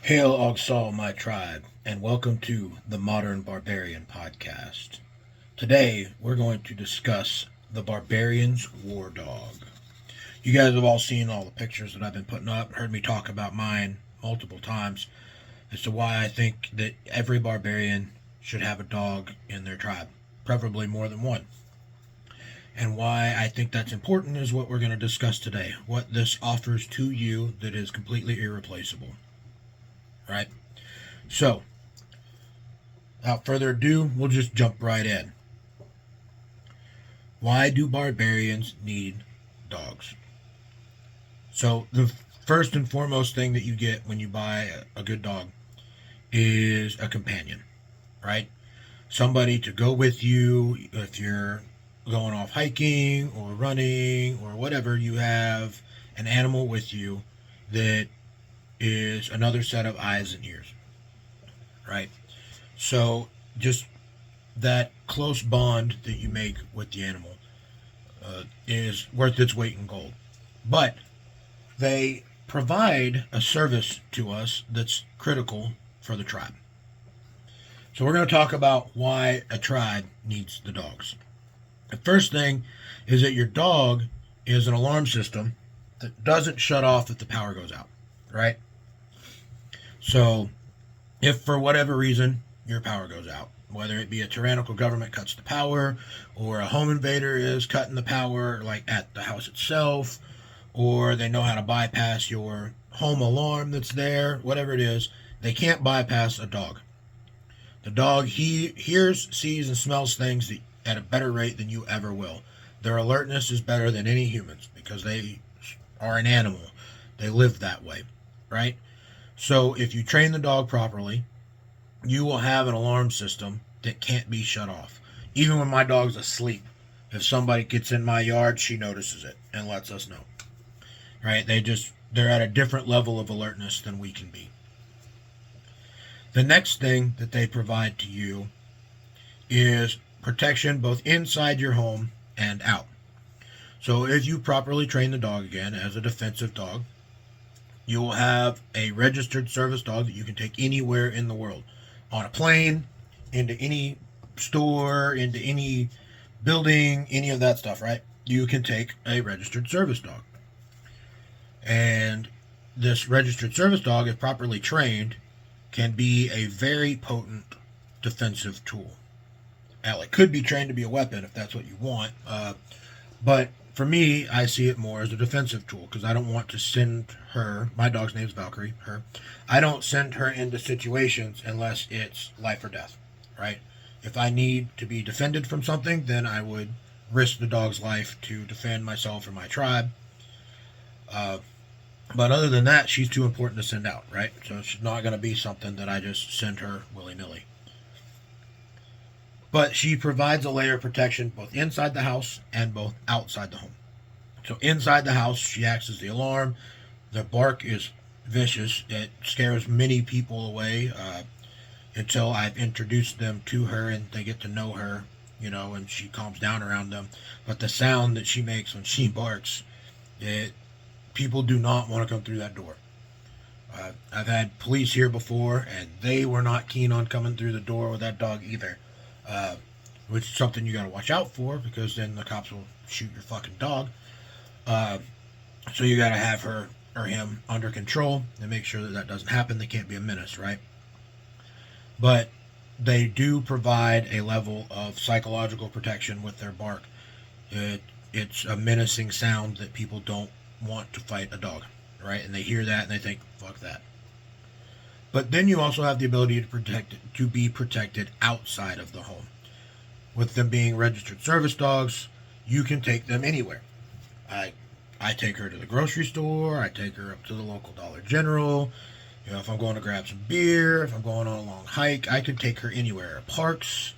Hail Ogsal, my tribe, and welcome to the Modern Barbarian Podcast. Today, we're going to discuss the Barbarians War Dog. You guys have all seen all the pictures that I've been putting up, heard me talk about mine multiple times as to why I think that every barbarian should have a dog in their tribe, preferably more than one. And why I think that's important is what we're going to discuss today. What this offers to you that is completely irreplaceable. Right? So, without further ado, we'll just jump right in. Why do barbarians need dogs? So, the first and foremost thing that you get when you buy a good dog is a companion, right? Somebody to go with you if you're going off hiking or running or whatever. You have an animal with you that is another set of eyes and ears, right? So just that close bond that you make with the animal is worth its weight in gold. But they provide a service to us that's critical for the tribe. So we're going to talk about why a tribe needs the dogs. The first thing is that your dog is an alarm system that doesn't shut off if the power goes out, right? So if for whatever reason your power goes out, whether it be a tyrannical government cuts the power, or a home invader is cutting the power like at the house itself, or they know how to bypass your home alarm that's there, whatever it is, they can't bypass a dog. The dog, he hears, sees, and smells things at a better rate than you ever will. Their alertness is better than any humans because they are an animal. They live that way, right? So if you train the dog properly, you will have an alarm system that can't be shut off. Even when my dog's asleep, if somebody gets in my yard, she notices it and lets us know. Right? They're at a different level of alertness than we can be. The next thing that they provide to you is protection both inside your home and out. So if you properly train the dog again as a defensive dog, you will have a registered service dog that you can take anywhere in the world. On a plane, into any store, into any building, any of that stuff, right? You can take a registered service dog. And this registered service dog, if properly trained, can be a very potent defensive tool. Now, it could be trained to be a weapon if that's what you want. But for me, I see it more as a defensive tool because I don't want to send her, my dog's name is Valkyrie, her, I don't send her into situations unless it's life or death, right? If I need to be defended from something, then I would risk the dog's life to defend myself or my tribe. But other than that, she's too important to send out, right? So it's not going to be something that I just send her willy-nilly. But she provides a layer of protection both inside the house and both outside the home. So inside the house, she acts as the alarm. The bark is vicious. It scares many people away until I've introduced them to her and they get to know her, and she calms down around them. But the sound that she makes when she barks, people do not want to come through that door. I've had police here before, and they were not keen on coming through the door with that dog either. Which is something you got to watch out for because then the cops will shoot your fucking dog. So you got to have her or him under control and make sure that doesn't happen. They can't be a menace, right? But they do provide a level of psychological protection with their bark. It's a menacing sound that people don't want to fight a dog, right? And they hear that and they think, fuck that. But then you also have the ability to be protected outside of the home. With them being registered service dogs, you can take them anywhere. I take her to the grocery store. I take her up to the local Dollar General. If I'm going to grab some beer, if I'm going on a long hike, I can take her anywhere. Parks,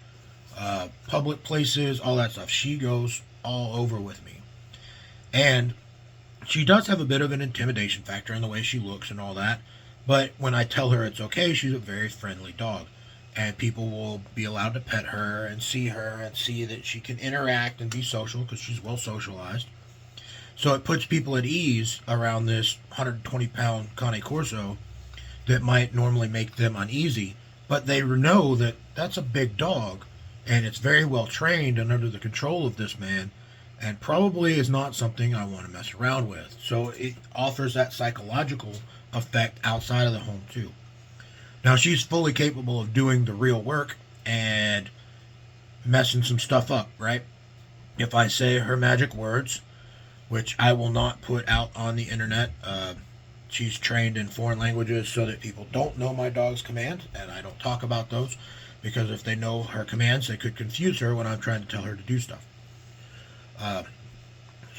public places, all that stuff. She goes all over with me. And she does have a bit of an intimidation factor in the way she looks and all that. But when I tell her it's okay, she's a very friendly dog. And people will be allowed to pet her and see that she can interact and be social because she's well socialized. So it puts people at ease around this 120-pound Cane Corso that might normally make them uneasy, but they know that that's a big dog and it's very well trained and under the control of this man, and probably is not something I want to mess around with. So it offers that psychological effect outside of the home too. Now she's fully capable of doing the real work and messing some stuff up, right? If I say her magic words, which I will not put out on the internet, she's trained in foreign languages so that people don't know my dog's commands, and I don't talk about those because if they know her commands, they could confuse her when I'm trying to tell her to do stuff. Uh,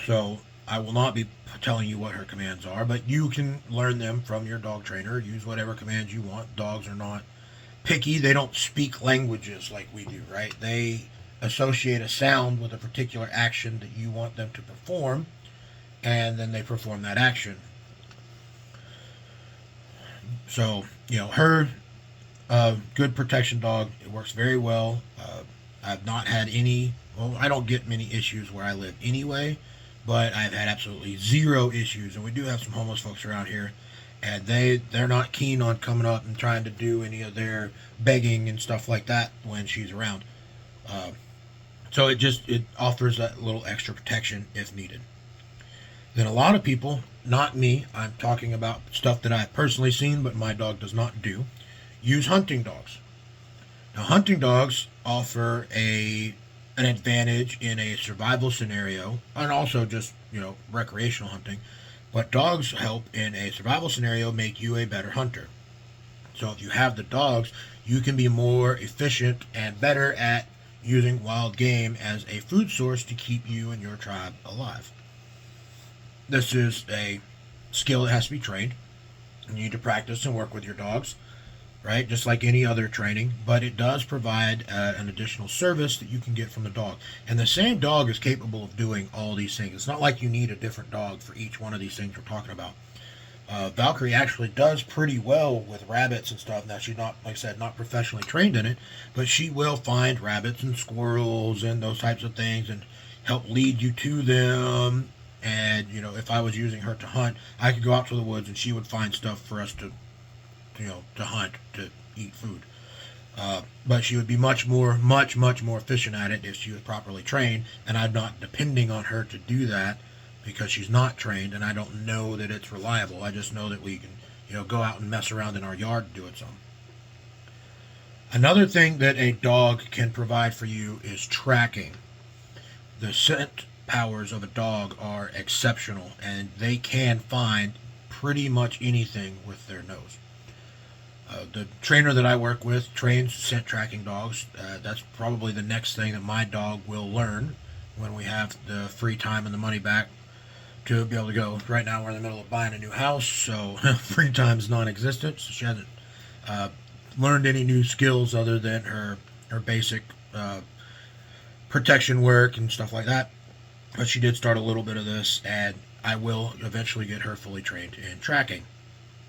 so I will not be telling you what her commands are, but you can learn them from your dog trainer. Use whatever commands you want. Dogs are not picky. They don't speak languages like we do, right? They associate a sound with a particular action that you want them to perform, and then they perform that action. So, her good protection dog. It works very well. I've not had any. Well, I don't get many issues where I live anyway, but I've had absolutely zero issues. And we do have some homeless folks around here, and they're not keen on coming up and trying to do any of their begging and stuff like that when she's around. So it offers that little extra protection if needed. Then a lot of people, not me, I'm talking about stuff that I've personally seen, but my dog does not do, use hunting dogs. Now, hunting dogs offer an advantage in a survival scenario, and also just recreational hunting. But dogs help in a survival scenario make you a better hunter. So if you have the dogs, you can be more efficient and better at using wild game as a food source to keep you and your tribe alive. This is a skill that has to be trained. You need to practice and work with your dogs, right? Just like any other training, but it does provide an additional service that you can get from the dog. And the same dog is capable of doing all these things. It's not like you need a different dog for each one of these things we're talking about. Valkyrie actually does pretty well with rabbits and stuff. Now, she's not, like I said, not professionally trained in it, but she will find rabbits and squirrels and those types of things and help lead you to them. And, if I was using her to hunt, I could go out to the woods and she would find stuff for us to hunt, to eat food. But she would be much more efficient at it if she was properly trained, and I'm not depending on her to do that because she's not trained, and I don't know that it's reliable. I just know that we can, go out and mess around in our yard and do it some. Another thing that a dog can provide for you is tracking. The scent powers of a dog are exceptional, and they can find pretty much anything with their nose. The trainer that I work with trains scent tracking dogs. That's probably the next thing that my dog will learn when we have the free time and the money back to be able to go. Right now we're in the middle of buying a new house, so free time is non-existent. So she hasn't learned any new skills other than her basic protection work and stuff like that. But she did start a little bit of this, and I will eventually get her fully trained in tracking.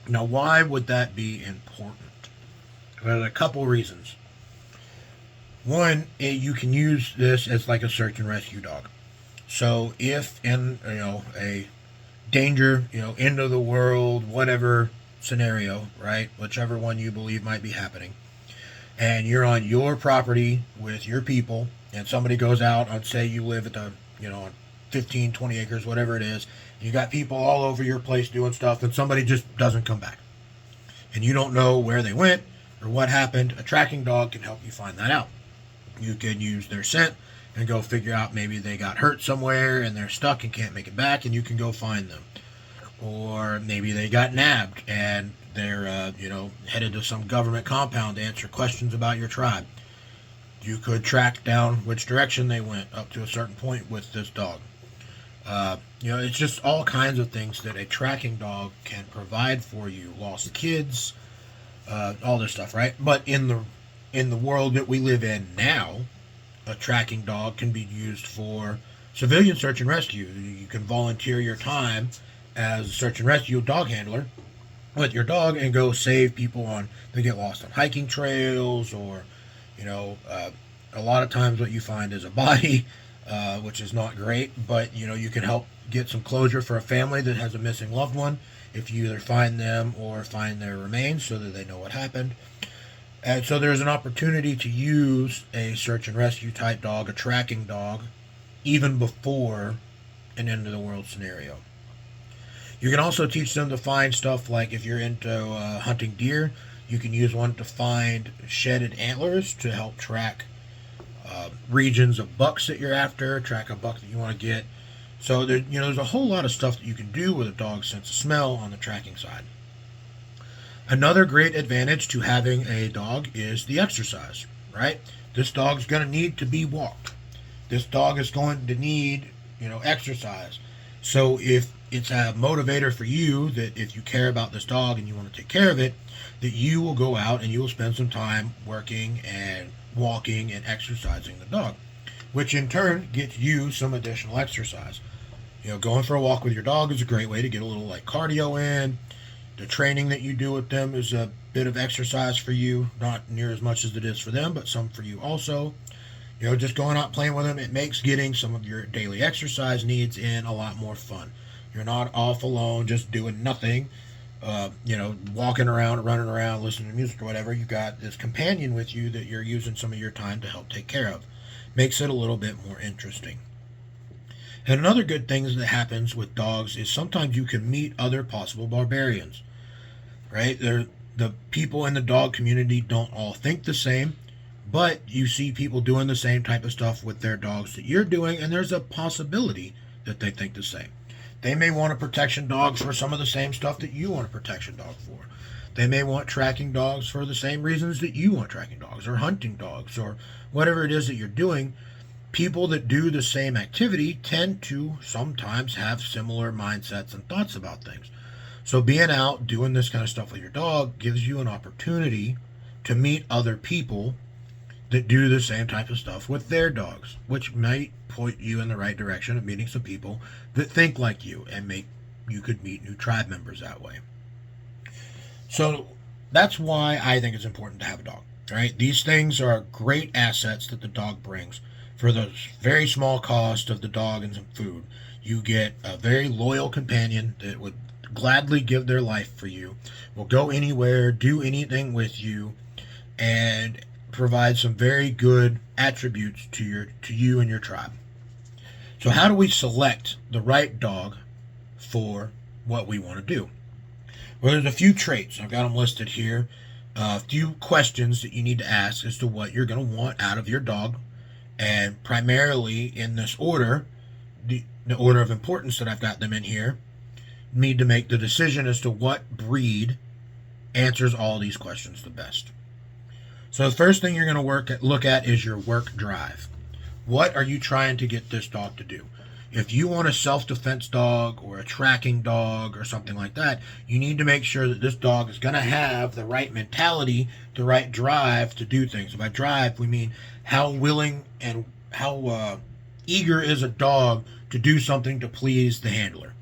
Now, why would that be important? Well, there are a couple reasons. One, you can use this as like a search and rescue dog. So if in a danger, end of the world, whatever scenario, right, whichever one you believe might be happening, and you're on your property with your people, and somebody goes out, and say you live at the, on 15, 20 acres, whatever it is, you got people all over your place doing stuff, and somebody just doesn't come back. And you don't know where they went or what happened. A tracking dog can help you find that out. You can use their scent and go figure out maybe they got hurt somewhere and they're stuck and can't make it back, and you can go find them. Or maybe they got nabbed and they're, headed to some government compound to answer questions about your tribe. You could track down which direction they went up to a certain point with this dog. It's just all kinds of things that a tracking dog can provide for you. Lost kids, all this stuff, right? But in the world that we live in now, a tracking dog can be used for civilian search and rescue. You can volunteer your time as a search and rescue dog handler with your dog and go save people that get lost on hiking trails, or a lot of times what you find is a body, which is not great, but you can help get some closure for a family that has a missing loved one, if you either find them or find their remains so that they know what happened. And so there's an opportunity to use a search and rescue type dog, a tracking dog, even before an end of the world scenario. You can also teach them to find stuff like if you're into hunting deer, you can use one to find shedded antlers to help track regions of bucks that you're after, track a buck that you want to get. So there's a whole lot of stuff that you can do with a dog's sense of smell on the tracking side. Another great advantage to having a dog is the exercise, right? This dog's going to need to be walked. This dog is going to need, exercise. So if it's a motivator for you that if you care about this dog and you want to take care of it, that you will go out and you will spend some time working and walking and exercising the dog, which in turn gets you some additional exercise. Going for a walk with your dog is a great way to get a little cardio in. The training that you do with them is a bit of exercise for you, not near as much as it is for them, but some for you also. Just going out playing with them, it makes getting some of your daily exercise needs in a lot more fun. You're not off alone just doing nothing, walking around, running around, listening to music or whatever. You've got this companion with you that you're using some of your time to help take care of. Makes it a little bit more interesting. And another good thing that happens with dogs is sometimes you can meet other possible barbarians, right? The people in the dog community don't all think the same, but you see people doing the same type of stuff with their dogs that you're doing, and there's a possibility that they think the same. They may want a protection dog for some of the same stuff that you want a protection dog for. They may want tracking dogs for the same reasons that you want tracking dogs, or hunting dogs, or whatever it is that you're doing. People that do the same activity tend to sometimes have similar mindsets and thoughts about things. So being out doing this kind of stuff with your dog gives you an opportunity to meet other people that do the same type of stuff with their dogs, which might point you in the right direction of meeting some people that think like you, and you could meet new tribe members that way. So that's why I think it's important to have a dog, right? These things are great assets that the dog brings. For the very small cost of the dog and some food, you get a very loyal companion that would gladly give their life for you, will go anywhere, do anything with you, and provide some very good attributes to you and your tribe. So how do we select the right dog for what we want to do? Well, there's a few traits. I've got them listed here. A few questions that you need to ask as to what you're going to want out of your dog. And primarily in this order, the order of importance that I've got them in here, need to make the decision as to what breed answers all these questions the best. So the first thing you're going to look at is your work drive. What are you trying to get this dog to do? If you want a self-defense dog or a tracking dog or something like that, you need to make sure that this dog is going to have the right mentality, the right drive to do things. By drive, we mean how willing and how eager is a dog to do something to please the handler.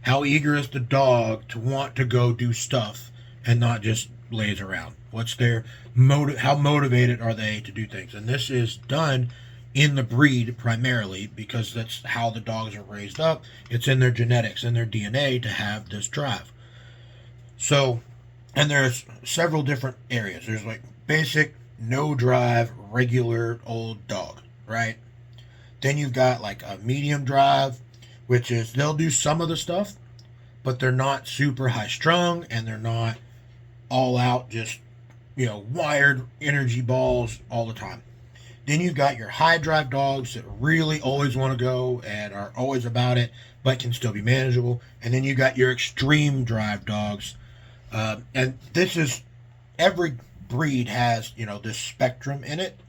How eager is the dog to want to go do stuff and not just lays around? What's their motive? How motivated are they to do things? And this is done in the breed primarily because that's how the dogs are raised up. It's in their genetics, in their DNA to have this drive. So, and there's several different areas. There's basic, no drive, regular old dog, right? Then you've got a medium drive, which is they'll do some of the stuff, but they're not super high strung and they're not all out just, wired energy balls all the time. Then you've got your high drive dogs that really always want to go and are always about it, but can still be manageable. And then you got your extreme drive dogs. And this is, every breed has, this spectrum in it.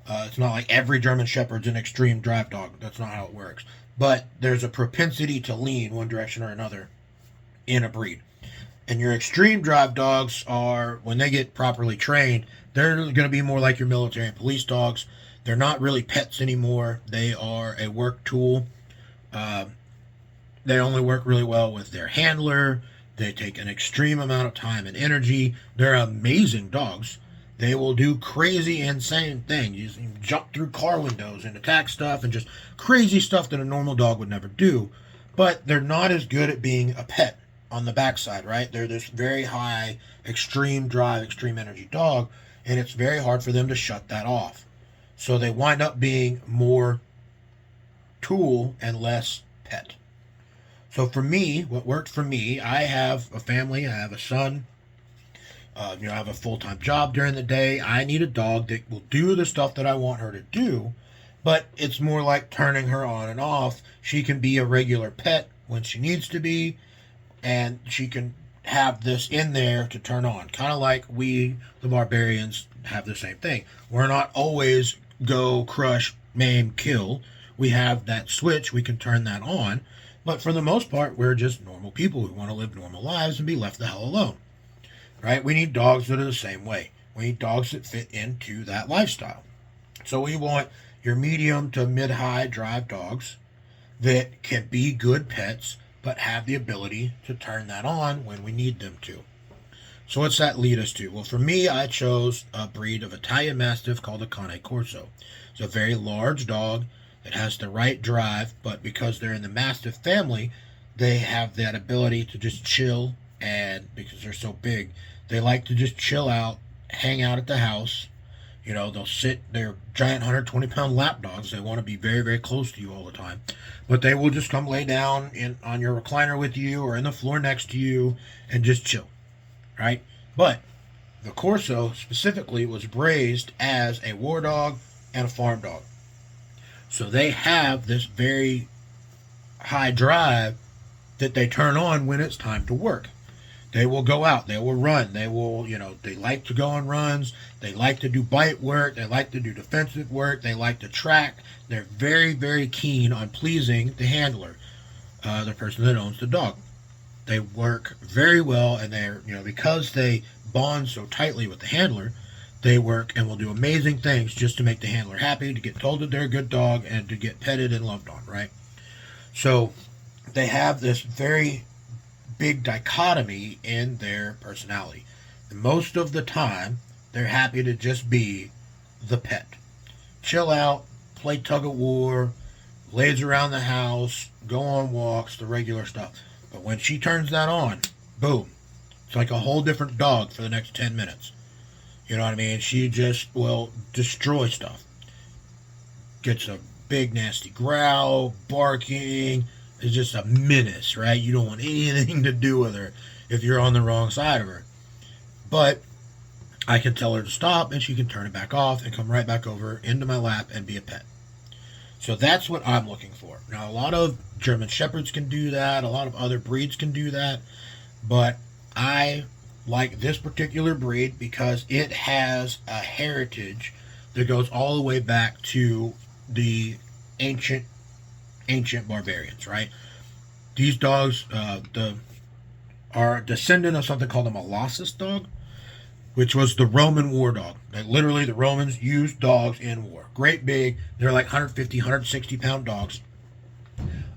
It's not like every German Shepherd's an extreme drive dog. That's not how it works. But there's a propensity to lean one direction or another in a breed. And your extreme drive dogs are, when they get properly trained, they're going to be more like your military and police dogs. They're not really pets anymore. They are a work tool. They only work really well with their handler. They take an extreme amount of time and energy. They're amazing dogs. They will do crazy, insane things. You jump through car windows and attack stuff and just crazy stuff that a normal dog would never do. But they're not as good at being a pet on the backside, right? They're this very high, extreme drive, extreme energy dog, and it's very hard for them to shut that off. So they wind up being more tool and less pet. So for me, what worked for me, I have a family, I have a son, I have a full time job during the day. I need a dog that will do the stuff that I want her to do, but it's more like turning her on and off. She can be a regular pet when she needs to be, and she can have this in there to turn on. Kind of like we, the Barbarians, have the same thing. We're not always go, crush, maim, kill. We have that switch, we can turn that on, but for the most part, we're just normal people who want to live normal lives and be left the hell alone. Right? We need dogs that are the same way. We need dogs that fit into that lifestyle. So we want your medium to mid-high drive dogs that can be good pets, but have the ability to turn that on when we need them to. So what's that lead us to? Well, for me, I chose a breed of Italian Mastiff called a Cane Corso. It's a very large dog that has the right drive, but because they're in the Mastiff family, they have that ability to just chill, and because they're so big, they like to just chill out, hang out at the house. They'll sit, they're giant 120-pound lap dogs. They want to be very, very close to you all the time. But they will just come lay down on your recliner with you or in the floor next to you and just chill, right? But the Corso specifically was raised as a war dog and a farm dog. So they have this very high drive that they turn on when it's time to work. They will go out. They will run. They will, they like to go on runs. They like to do bite work. They like to do defensive work. They like to track. They're very, very keen on pleasing the handler, the person that owns the dog. They work very well, and they're, because they bond so tightly with the handler, they work and will do amazing things just to make the handler happy, to get told that they're a good dog, and to get petted and loved on, right? So they have this very big dichotomy in their personality. And most of the time, they're happy to just be the pet. Chill out, play tug of war, lays around the house, go on walks, the regular stuff. But when she turns that on, boom. It's like a whole different dog for the next 10 minutes. You know what I mean? She just will destroy stuff. Gets a big nasty growl, barking. Is just a menace, right? You don't want anything to do with her if you're on the wrong side of her. But I can tell her to stop, and she can turn it back off and come right back over into my lap and be a pet. So that's what I'm looking for. Now, a lot of German Shepherds can do that. A lot of other breeds can do that. But I like this particular breed because it has a heritage that goes all the way back to the ancient barbarians, right? These dogs are a descendant of something called a Molossus dog, which was the Roman war dog. Like literally, the Romans used dogs in war. Great big, they're like 150, 160 pound dogs.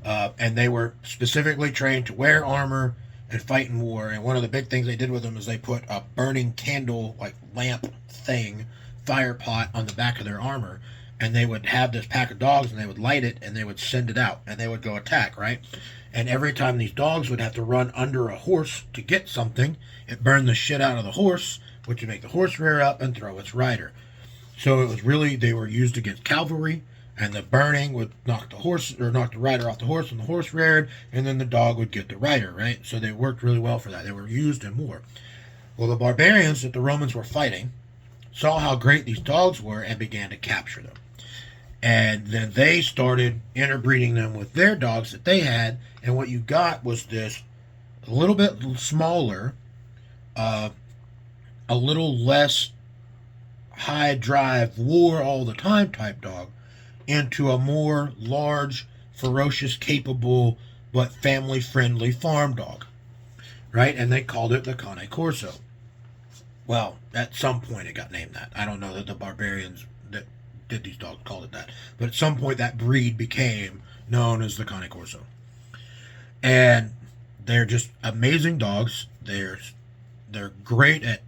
And they were specifically trained to wear armor and fight in war. And one of the big things they did with them is they put a burning candle, like lamp thing, fire pot on the back of their armor. And they would have this pack of dogs, and they would light it, and they would send it out, and they would go attack, right? And every time these dogs would have to run under a horse to get something, it burned the shit out of the horse, which would make the horse rear up and throw its rider. So it was really, they were used against cavalry, and the burning would knock the horse, or knock the rider off the horse, and the horse reared, and then the dog would get the rider, right? So they worked really well for that. They were used in war. Well, the barbarians that the Romans were fighting saw how great these dogs were and began to capture them. And then they started interbreeding them with their dogs that they had. And what you got was this a little bit smaller, a little less high drive, war all the time type dog into a more large, ferocious, capable, but family friendly farm dog. Right? And they called it the Cane Corso. Well, at some point it got named that. I don't know that the barbarians that did these dogs called it that. But at some point that breed became known as the Cane Corso. And they're just amazing dogs. They're great at,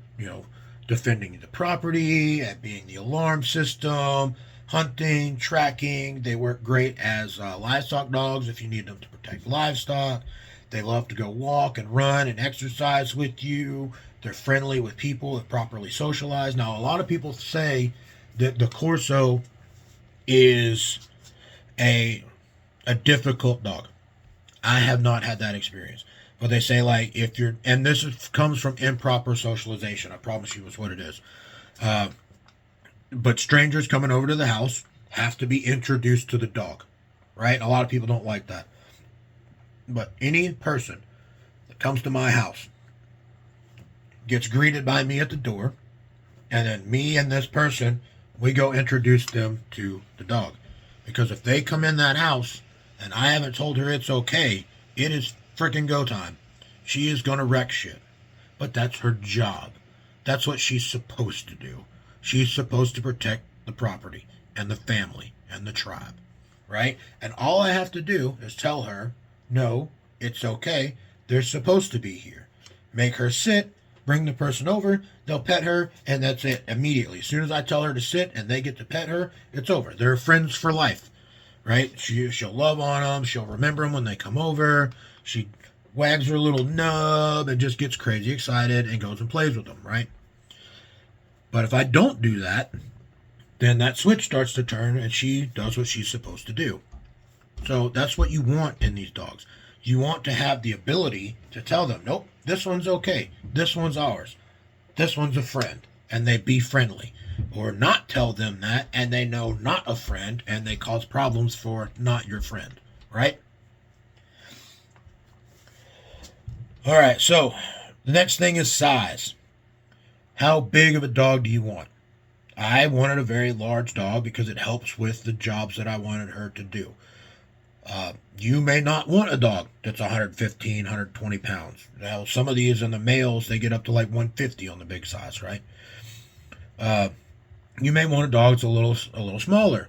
defending the property, at being the alarm system, hunting, tracking. They work great as livestock dogs if you need them to protect livestock. They love to go walk and run and exercise with you. They're friendly with people that properly socialize. Now, a lot of people say that the Corso is a a difficult dog. I have not had that experience. But they say, like, if you're, and comes from improper socialization. I promise you, is what it is. Uh, but strangers coming over to the house have to be introduced to the dog, right? A lot of people don't like that. But any person that comes to my house gets greeted by me at the door, and then me and this person, we go introduce them to the dog. Because if they come in that house and I haven't told her it's okay, it is freaking go time. She is going to wreck shit. But that's her job. That's what she's supposed to do. She's supposed to protect the property and the family and the tribe, right? And all I have to do is tell her, no, it's okay. They're supposed to be here. Make her sit, bring the person over, they'll pet her, and that's it immediately. As soon as I tell her to sit and they get to pet her, it's over. They're friends for life, right? She'll love on them. She'll remember them when they come over. She wags her little nub and just gets crazy excited and goes and plays with them, right? But if I don't do that, then that switch starts to turn and she does what she's supposed to do. So that's what you want in these dogs. You want to have the ability to tell them, nope, this one's okay. This one's ours. This one's a friend. And they be friendly. Or not tell them that and they know not a friend and they cause problems for not your friend. Right? All right, so the next thing is size. How big of a dog do you want? I wanted a very large dog because it helps with the jobs that I wanted her to do. You may not want a dog that's 115, 120 pounds. Now, some of these in the males, they get up to like 150 on the big size, right? You may want a dog that's a little smaller.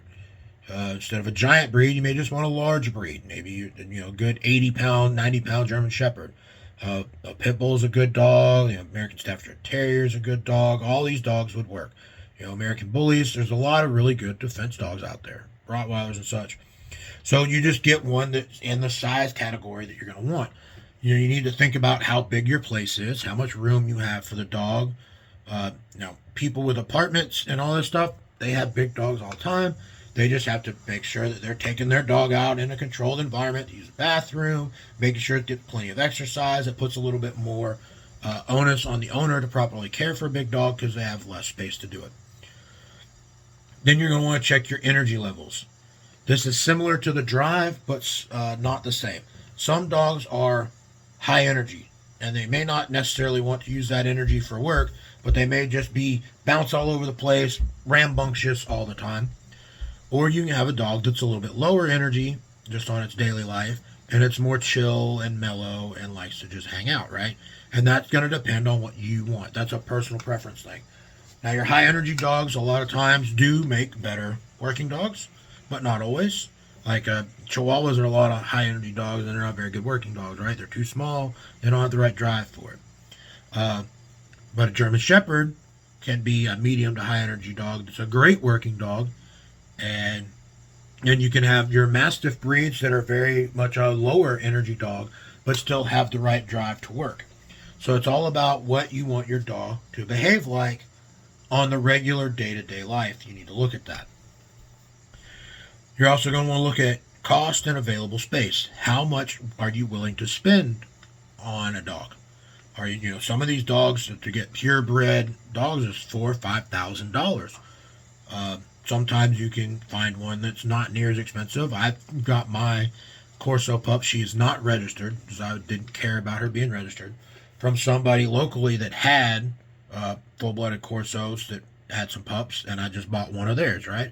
Instead of a giant breed, you may just want a large breed. Maybe a good 80-pound, 90-pound German Shepherd. A pit bull is a good dog. American Staffordshire Terrier is a good dog. All these dogs would work. American Bullies. There's a lot of really good defense dogs out there, Rottweilers and such. So you just get one that's in the size category that you're going to want. You need to think about how big your place is, how much room you have for the dog. Now, people with apartments and all this stuff, they have big dogs all the time. They just have to make sure that they're taking their dog out in a controlled environment to use the bathroom, making sure it gets plenty of exercise. It puts a little bit more onus on the owner to properly care for a big dog because they have less space to do it. Then you're going to want to check your energy levels. This is similar to the drive, but not the same. Some dogs are high energy, and they may not necessarily want to use that energy for work, but they may just be bounce all over the place, rambunctious all the time. Or you can have a dog that's a little bit lower energy, just on its daily life, and it's more chill and mellow and likes to just hang out, right? And that's going to depend on what you want. That's a personal preference thing. Now, your high energy dogs a lot of times do make better working dogs, but not always. Like Chihuahuas are a lot of high energy dogs, and they're not very good working dogs, right? They're too small. They don't have the right drive for it. But a German Shepherd can be a medium to high energy dog. That's a great working dog. And you can have your Mastiff breeds that are very much a lower energy dog, but still have the right drive to work. So it's all about what you want your dog to behave like on the regular day-to-day life. You need to look at that. You're also going to want to look at cost and available space. How much are you willing to spend on a dog? Are some of these dogs to get purebred dogs is $4,000 or $5,000. Sometimes you can find one that's not near as expensive. I've got my Corso pup. She is not registered because I didn't care about her being registered. From somebody locally that had full-blooded Corsos that had some pups, and I just bought one of theirs, right?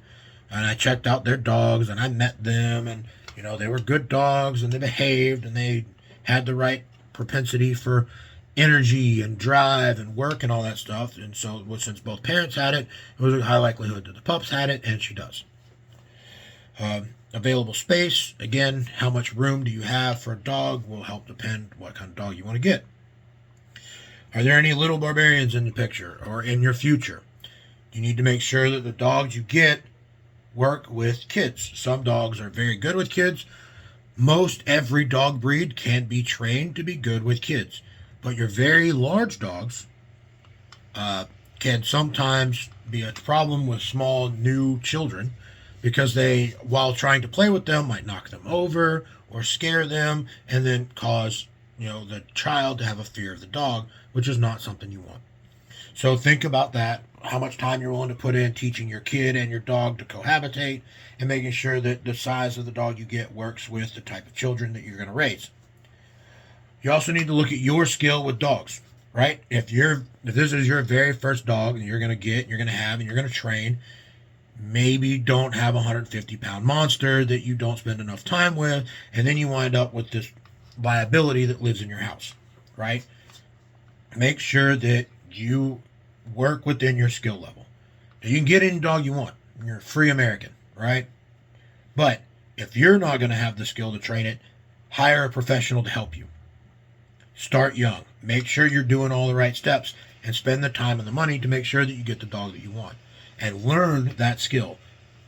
And I checked out their dogs, and I met them, and they were good dogs, and they behaved, and they had the right propensity for energy and drive and work and all that stuff. And so since both parents had it, it was a high likelihood that the pups had it, and she does. Available space, again, how much room do you have for a dog will help depend what kind of dog you want to get. Are there any little barbarians in the picture or in your future? You need to make sure that the dogs you get work with kids. Some dogs are very good with kids. Most every dog breed can be trained to be good with kids, but your very large dogs uh, can sometimes be a problem with small new children because they, while trying to play with them, might knock them over or scare them and then cause the child to have a fear of the dog, which is not something you want. So think about that, how much time you're willing to put in teaching your kid and your dog to cohabitate and making sure that the size of the dog you get works with the type of children that you're going to raise. You also need to look at your skill with dogs, right? If this is your very first dog and you're going to get, you're going to have, and you're going to train, maybe don't have a 150-pound monster that you don't spend enough time with, and then you wind up with this liability that lives in your house, right? Make sure that you work within your skill level. Now, you can get any dog you want. You're a free American, right? But if you're not going to have the skill to train it, hire a professional to help you. Start young. Make sure you're doing all the right steps and spend the time and the money to make sure that you get the dog that you want. And learn that skill.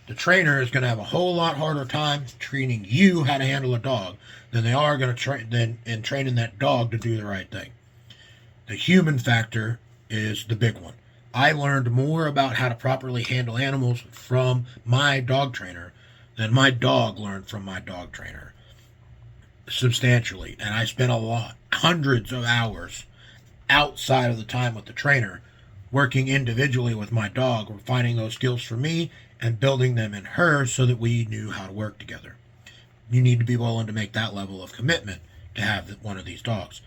The trainer is going to have a whole lot harder time training you how to handle a dog than they are going to training that dog to do the right thing. The human factor is the big one. I learned more about how to properly handle animals from my dog trainer than my dog learned from my dog trainer. Substantially. And I spent hundreds of hours outside of the time with the trainer working individually with my dog, refining those skills for me and building them in her so that we knew how to work together. You need to be willing to make that level of commitment to have one of these dogs.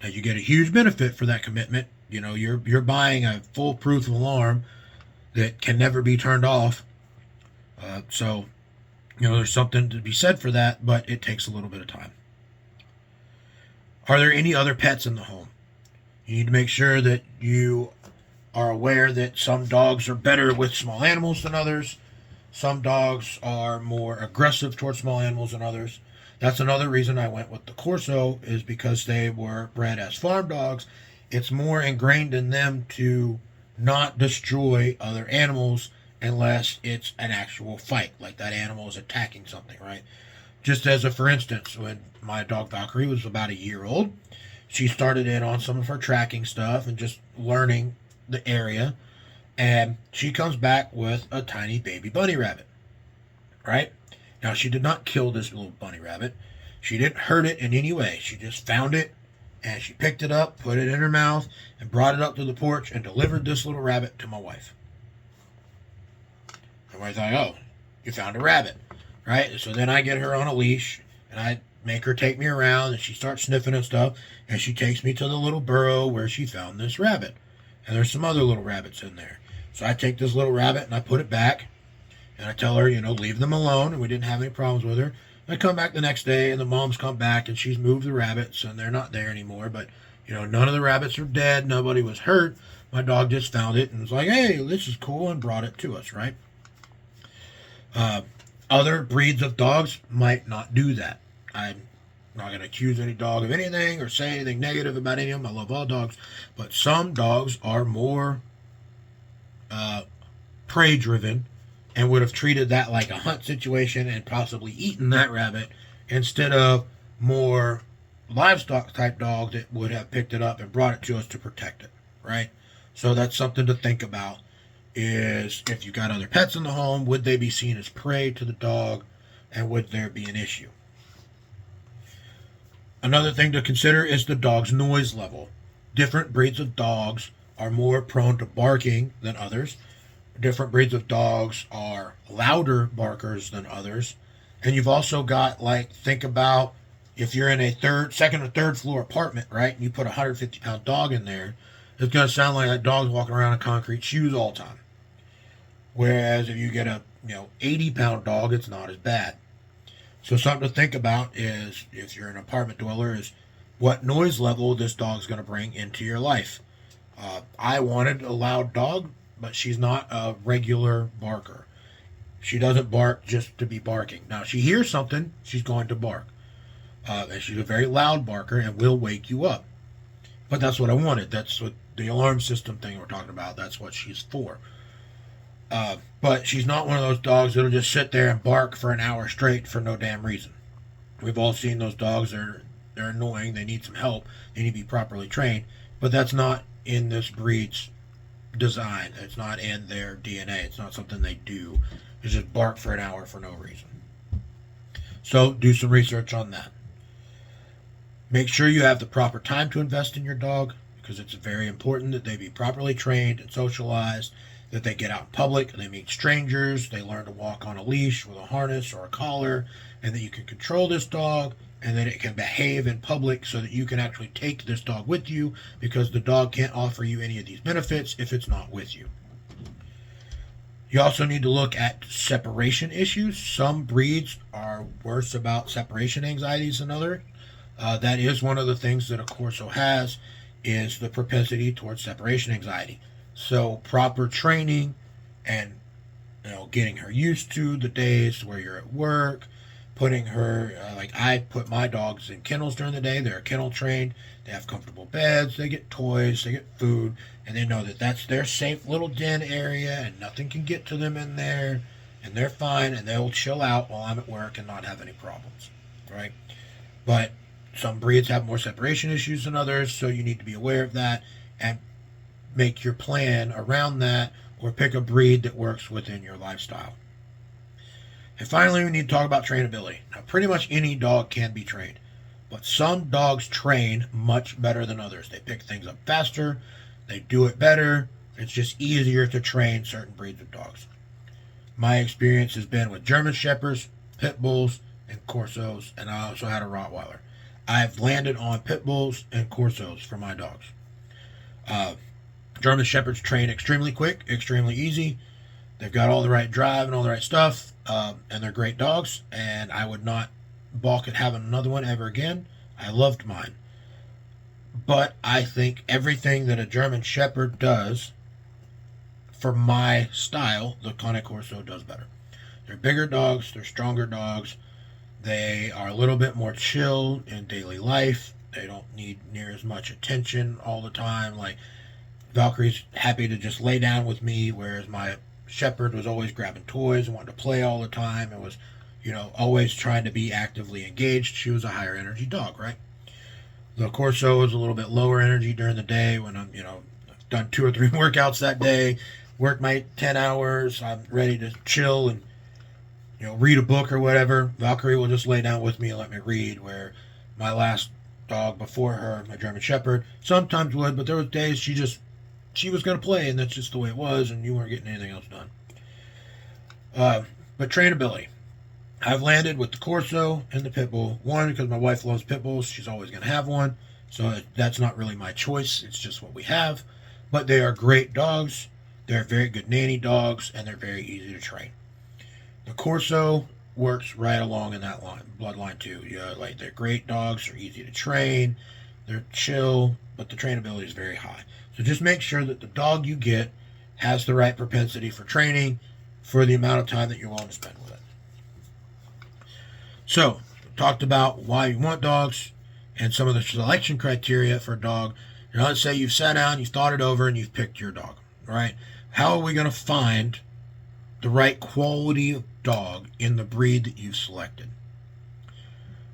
Now, you get a huge benefit for that commitment. You're buying a foolproof alarm that can never be turned off. So there's something to be said for that, but it takes a little bit of time. Are there any other pets in the home? You need to make sure that you are aware that some dogs are better with small animals than others. Some dogs are more aggressive towards small animals than others. That's another reason I went with the Corso, is because they were bred as farm dogs. It's more ingrained in them to not destroy other animals unless it's an actual fight, like that animal is attacking something, right? Just as for instance, when my dog Valkyrie was about a year old, she started in on some of her tracking stuff and just learning the area, and she comes back with a tiny baby bunny rabbit, right? Now, she did not kill this little bunny rabbit. She didn't hurt it in any way. She just found it, and she picked it up, put it in her mouth, and brought it up to the porch and delivered this little rabbit to my wife. And I thought, oh, you found a rabbit, right? So then I get her on a leash, and I make her take me around, and she starts sniffing and stuff, and she takes me to the little burrow where she found this rabbit. And there's some other little rabbits in there. So I take this little rabbit, and I put it back, and I tell her, leave them alone, and we didn't have any problems with her. I come back the next day, and the mom's come back, and she's moved the rabbits, and they're not there anymore. But, none of the rabbits are dead. Nobody was hurt. My dog just found it and was like, hey, this is cool, and brought it to us, right? Other breeds of dogs might not do that. I'm not going to accuse any dog of anything or say anything negative about any of them. I love all dogs. But some dogs are more prey-driven and would have treated that like a hunt situation and possibly eaten that rabbit instead of more livestock type dog that would have picked it up and brought it to us to protect it, right? So that's something to think about, is if you got other pets in the home, would they be seen as prey to the dog, and would there be an issue? Another thing to consider is the dog's noise level. Different breeds of dogs are more prone to barking than others. Different breeds of dogs are louder barkers than others. And you've also got, think about if you're in a second or third floor apartment, right? And you put a 150-pound dog in there, it's going to sound like that dog's walking around in concrete shoes all the time. Whereas if you get a 80-pound dog, it's not as bad. So something to think about is, if you're an apartment dweller, is what noise level this dog's going to bring into your life. I wanted a loud dog, but she's not a regular barker. She doesn't bark just to be barking. Now, she hears something, she's going to bark. And she's a very loud barker and will wake you up. But that's what I wanted. That's what the alarm system thing we're talking about, that's what she's for. But she's not one of those dogs that'll just sit there and bark for an hour straight for no damn reason. We've all seen those dogs. They're annoying. They need some help. They need to be properly trained. But that's not in this breed's design. It's not in their DNA. It's not something they do. It's just bark for an hour for no reason. So do some research on that. Make sure you have the proper time to invest in your dog, because it's very important that they be properly trained and socialized, that they get out in public, they meet strangers, they learn to walk on a leash with a harness or a collar, and that you can control this dog, and that it can behave in public so that you can actually take this dog with you, because the dog can't offer you any of these benefits if it's not with you. You also need to look at separation issues. Some breeds are worse about separation anxieties than others. That is one of the things that a Corso has, is the propensity towards separation anxiety. So proper training and getting her used to the days where you're at work, putting her like I put my dogs in kennels during the day. They're kennel trained. They have comfortable beds. They get toys. They get food, and they know that that's their safe little den area, and nothing can get to them in there, and they're fine, and they'll chill out while I'm at work and not have any problems, right? But some breeds have more separation issues than others, so you need to be aware of that and make your plan around that, or pick a breed that works within your lifestyle. And finally, we need to talk about trainability. Now, pretty much any dog can be trained, but some dogs train much better than others. They pick things up faster, they do it better. It's just easier to train certain breeds of dogs. My experience has been with German Shepherds, Pit Bulls, and Corsos, and I also had a Rottweiler. I've landed on Pit Bulls and Corsos for my dogs. German Shepherds train extremely quick, extremely easy. They've got all the right drive and all the right stuff, and they're great dogs, and I would not balk at having another one ever again. I loved mine. But I think everything that a German Shepherd does for my style, the Cane Corso does better. They're bigger dogs, they're stronger dogs, they are a little bit more chill in daily life. They don't need near as much attention all the time. Like, Valkyrie's happy to just lay down with me, whereas my Shepherd was always grabbing toys and wanted to play all the time and was, always trying to be actively engaged. She was a higher energy dog, right? The Corso is a little bit lower energy during the day when I'm, I've done 2 or 3 workouts that day, worked my 10 hours, I'm ready to chill and, read a book or whatever. Valkyrie will just lay down with me and let me read, where my last dog before her, my German Shepherd, sometimes would, but there was days she was going to play, and that's just the way it was, and you weren't getting anything else done. But trainability. I've landed with the Corso and the Pit Bull. One, because my wife loves Pit Bulls. She's always going to have one. So that's not really my choice. It's just what we have. But they are great dogs. They're very good nanny dogs, and they're very easy to train. The Corso works right along in that bloodline too. Like, they're great dogs. They're easy to train. They're chill, but the trainability is very high. So just make sure that the dog you get has the right propensity for training for the amount of time that you're willing to spend with it. So, we talked about why you want dogs and some of the selection criteria for a dog. Let's say you've sat down, you've thought it over, and you've picked your dog, right? How are we going to find the right quality of dog in the breed that you've selected?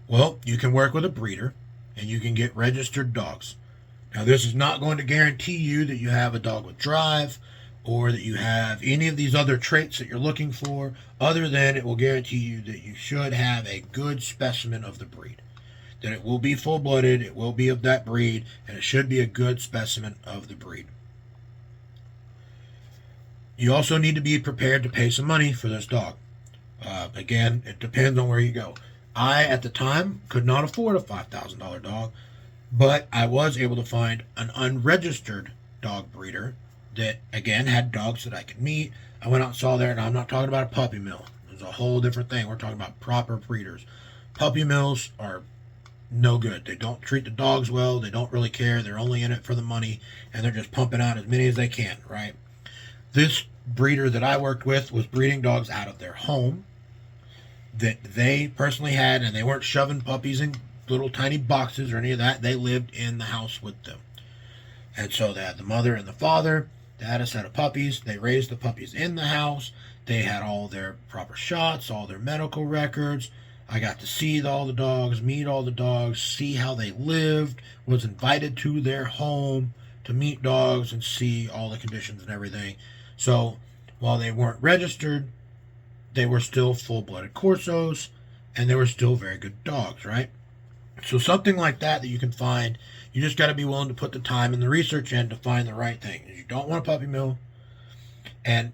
Well, you can work with a breeder, and you can get registered dogs. Now, this is not going to guarantee you that you have a dog with drive or that you have any of these other traits that you're looking for, other than it will guarantee you that you should have a good specimen of the breed. That it will be full-blooded, it will be of that breed, and it should be a good specimen of the breed. You also need to be prepared to pay some money for this dog. Again, it depends on where you go. I, at the time, could not afford a $5,000 dog, but I was able to find an unregistered dog breeder that, again, had dogs that I could meet. I went out and saw there, and I'm not talking about a puppy mill. It's a whole different thing. We're talking about proper breeders. Puppy mills are no good. They don't treat the dogs well. They don't really care. They're only in it for the money, and they're just pumping out as many as they can, right? This breeder that I worked with was breeding dogs out of their home that they personally had, and they weren't shoving puppies in little tiny boxes or any of that. They lived in the house with them. And so they had the mother and the father. They had a set of puppies. They raised the puppies in the house. They had all their proper shots, all their medical records. I got to see all the dogs, meet all the dogs, see how they lived, was invited to their home to meet dogs and see all the conditions and everything. So while they weren't registered, they were still full-blooded Corsos, and they were still very good dogs, right? So something like that you can find, you just got to be willing to put the time and the research in to find the right thing. You don't want a puppy mill, and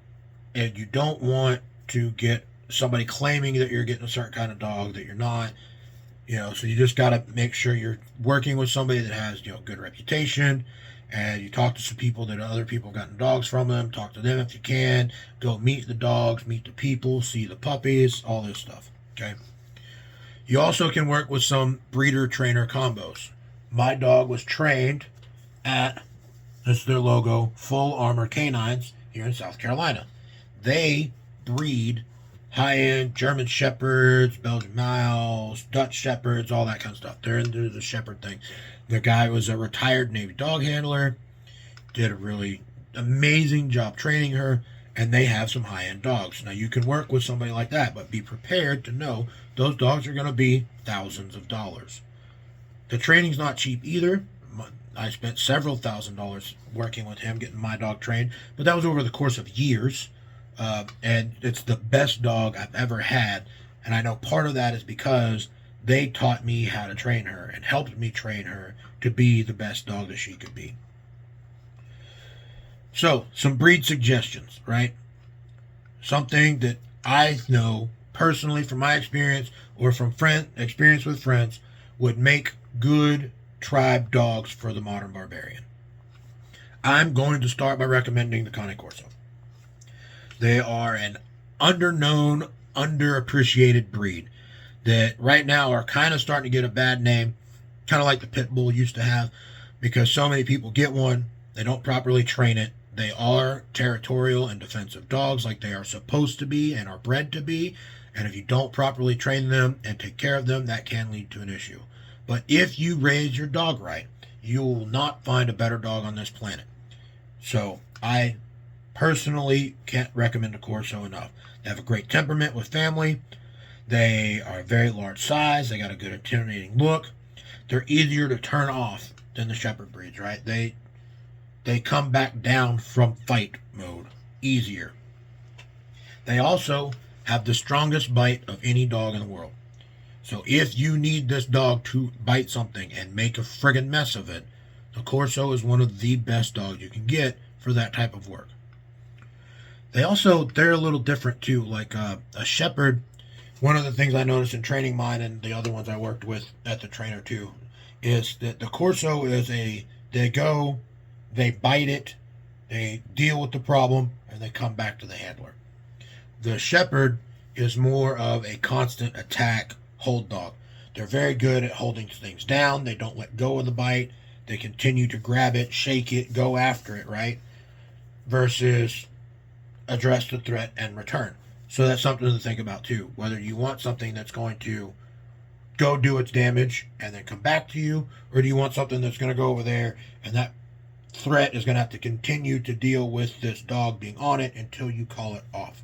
you don't want to get somebody claiming that you're getting a certain kind of dog that you're not. So you just got to make sure you're working with somebody that has good reputation, and you talk to some people that other people have gotten dogs from them. Talk to them if you can. Go meet the dogs, meet the people, see the puppies, all this stuff. Okay. You also can work with some breeder trainer combos. My dog was trained at, this is their logo, Full Armor Canines here in South Carolina. They breed high-end German Shepherds, Belgian Miles, Dutch Shepherds, all that kind of stuff. They're into the Shepherd thing. The guy was a retired Navy dog handler, did a really amazing job training her, and they have some high-end dogs. Now, you can work with somebody like that, but be prepared to know those dogs are going to be thousands of dollars. The training's not cheap either. I spent several $1,000s working with him, getting my dog trained, but that was over the course of years. And it's the best dog I've ever had. And I know part of that is because they taught me how to train her and helped me train her to be the best dog that she could be. So, some breed suggestions, right? Something that I know personally from my experience or from experience with friends would make good tribe dogs for the modern barbarian. I'm going to start by recommending the Cane Corso. They are an underknown, underappreciated breed that right now are kind of starting to get a bad name, kind of like the Pit Bull used to have, because so many people get one, they don't properly train it. They are territorial and defensive dogs like they are supposed to be and are bred to be, and if you don't properly train them and take care of them, that can lead to an issue. But if you raise your dog right, you will not find a better dog on this planet. So I personally can't recommend a Corso enough. They have a great temperament with family. They are a very large size. They got a good intimidating look. They're easier to turn off than the Shepherd breeds, right? They come back down from fight mode easier. They also have the strongest bite of any dog in the world. So if you need this dog to bite something and make a friggin' mess of it, the Corso is one of the best dogs you can get for that type of work. They're a little different too. Like a Shepherd, one of the things I noticed in training mine and the other ones I worked with at the trainer too, is that the Corso is they bite it, they deal with the problem, and they come back to the handler. The Shepherd is more of a constant attack hold dog. They're very good at holding things down. They don't let go of the bite. They continue to grab it, shake it, go after it, right? Versus address the threat and return. So that's something to think about too. Whether you want something that's going to go do its damage and then come back to you, or do you want something that's going to go over there and that threat is going to have to continue to deal with this dog being on it until you call it off.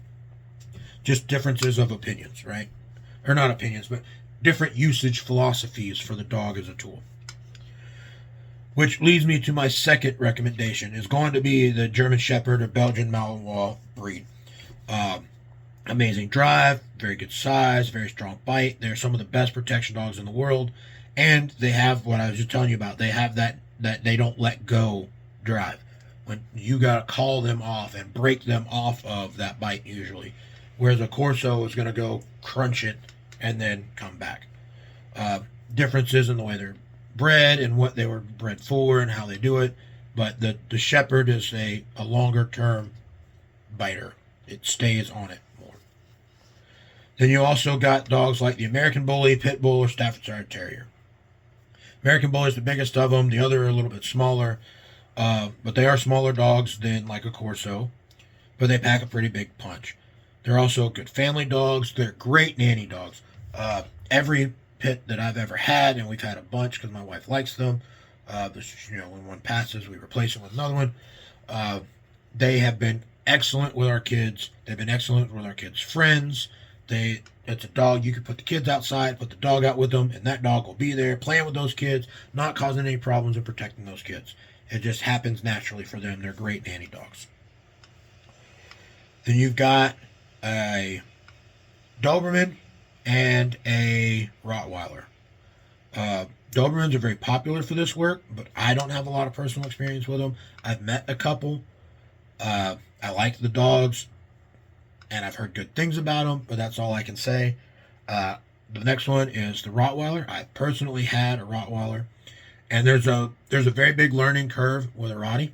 Just differences of opinions, right? Or not opinions, but different usage philosophies for the dog as a tool. Which leads me to my second recommendation, is going to be the German Shepherd or Belgian Malinois breed. Amazing drive, very good size, very strong bite. They're some of the best protection dogs in the world. And they have what I was just telling you about. They have that they don't let go drive. When you got to call them off and break them off of that bite usually. Whereas a Corso is going to go crunch it and then come back. Differences in the way they're bred and what they were bred for and how they do it. But the Shepherd is a longer term biter. It stays on it more. Then you also got dogs like the American Bully, Pit Bull, or Staffordshire Terrier. American Bully is the biggest of them. The other are a little bit smaller. But they are smaller dogs than like a Corso. But they pack a pretty big punch. They're also good family dogs. They're great nanny dogs. Every pit that I've ever had, and we've had a bunch because my wife likes them. When one passes, we replace them with another one. They have been excellent with our kids. They've been excellent with our kids' friends. It's a dog. You can put the kids outside, put the dog out with them, and that dog will be there playing with those kids, not causing any problems and protecting those kids. It just happens naturally for them. They're great nanny dogs. Then you've got a Doberman and a Rottweiler. Dobermans are very popular for this work, but I don't have a lot of personal experience with them. I've met a couple. I like the dogs, and I've heard good things about them, but that's all I can say. The next one is the Rottweiler. I personally had a Rottweiler, and there's a very big learning curve with a Rottie.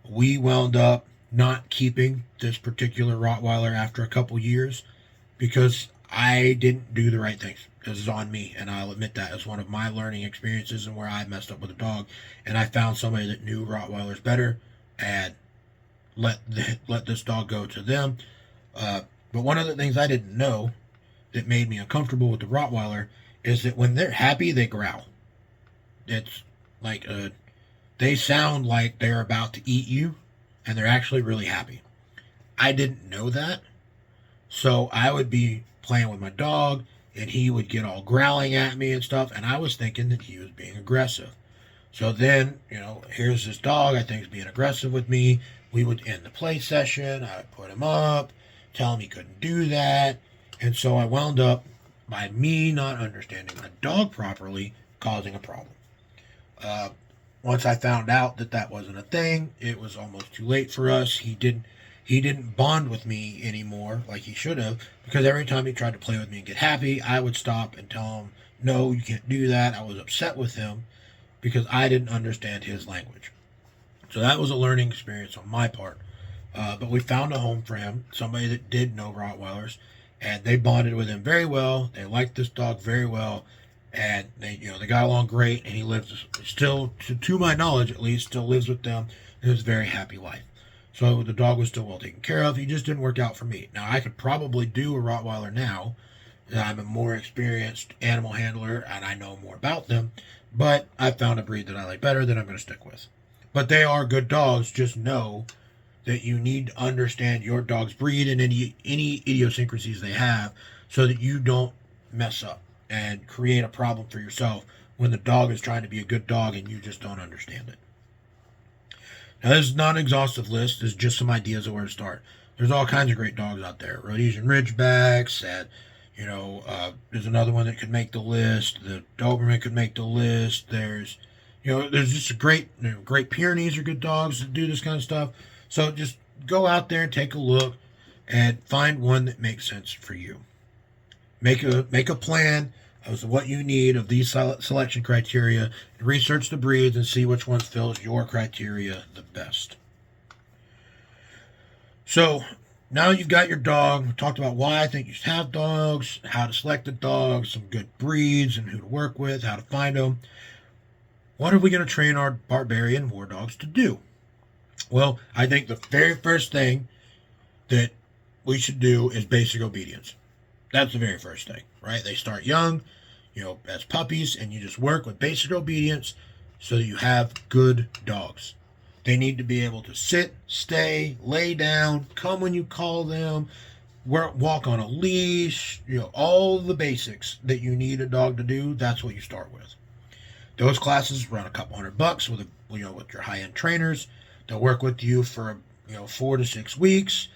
We wound up not keeping this particular Rottweiler after a couple years because I didn't do the right things. This is on me, and I'll admit that as one of my learning experiences and where I messed up with a dog. And I found somebody that knew Rottweilers better and let this dog go to them. But one of the things I didn't know that made me uncomfortable with the Rottweiler is that when they're happy, they growl. It's like they sound like they're about to eat you, and they're actually really happy. I didn't know that, so I would be playing with my dog, and he would get all growling at me and stuff, and I was thinking that he was being aggressive. So then, here's this dog I think is being aggressive with me. We would end the play session. I would put him up, tell him he couldn't do that, and so I wound up, by me not understanding my dog properly, causing a problem. Once I found out that that wasn't a thing, it was almost too late for us. He didn't bond with me anymore like he should have, because every time he tried to play with me and get happy, I would stop and tell him, no, you can't do that. I was upset with him because I didn't understand his language. So that was a learning experience on my part. But we found a home for him, somebody that did know Rottweilers, and they bonded with him very well. They liked this dog very well, and they got along great, and he lives still, to my knowledge at least, still lives with them and has a very happy life. So the dog was still well taken care of. He just didn't work out for me. Now, I could probably do a Rottweiler now. I'm a more experienced animal handler, and I know more about them. But I found a breed that I like better that I'm going to stick with. But they are good dogs. Just know that you need to understand your dog's breed and any idiosyncrasies they have so that you don't mess up and create a problem for yourself when the dog is trying to be a good dog and you just don't understand it. Now, this is not an exhaustive list. This is just some ideas of where to start. There's all kinds of great dogs out there. Rhodesian Ridgebacks, and, there's another one that could make the list. The Doberman could make the list. There's just a great Pyrenees are good dogs that do this kind of stuff. So just go out there and take a look and find one that makes sense for you. Make a plan of what you need of these selection criteria, and research the breeds and see which one fills your criteria the best. So now you've got your dog. We talked about why I think you should have dogs, how to select the dogs, some good breeds and who to work with, how to find them. What are we going to train our Barbarian War Dogs to do? Well, I think the very first thing that we should do is basic obedience. That's the very first thing, right? They start young, as puppies, and you just work with basic obedience so that you have good dogs. They need to be able to sit, stay, lay down, come when you call them, walk on a leash, all the basics that you need a dog to do. That's what you start with. Those classes run a couple $100 with your high-end trainers. They'll work with you for 4 to 6 weeks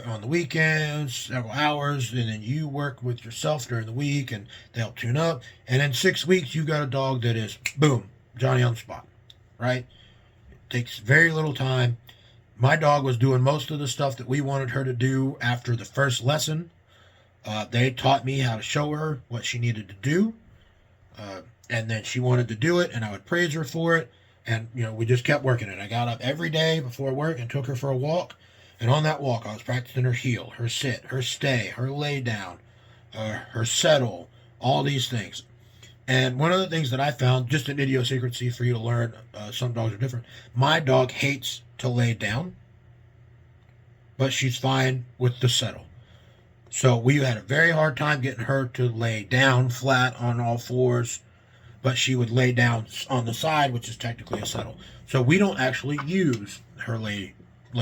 on the weekends, several hours, and then you work with yourself during the week, and they'll tune up. And in 6 weeks, you got a dog that is, boom, Johnny on the spot, right? It takes very little time. My dog was doing most of the stuff that we wanted her to do after the first lesson. They taught me how to show her what she needed to do, and then she wanted to do it, and I would praise her for it. And, we just kept working it. I got up every day before work and took her for a walk. And on that walk, I was practicing her heel, her sit, her stay, her lay down, her settle, all these things. And one of the things that I found, just an idiosyncrasy for you to learn, some dogs are different. My dog hates to lay down, but she's fine with the settle. So we had a very hard time getting her to lay down flat on all fours, but she would lay down on the side, which is technically a settle. So we don't actually use her lay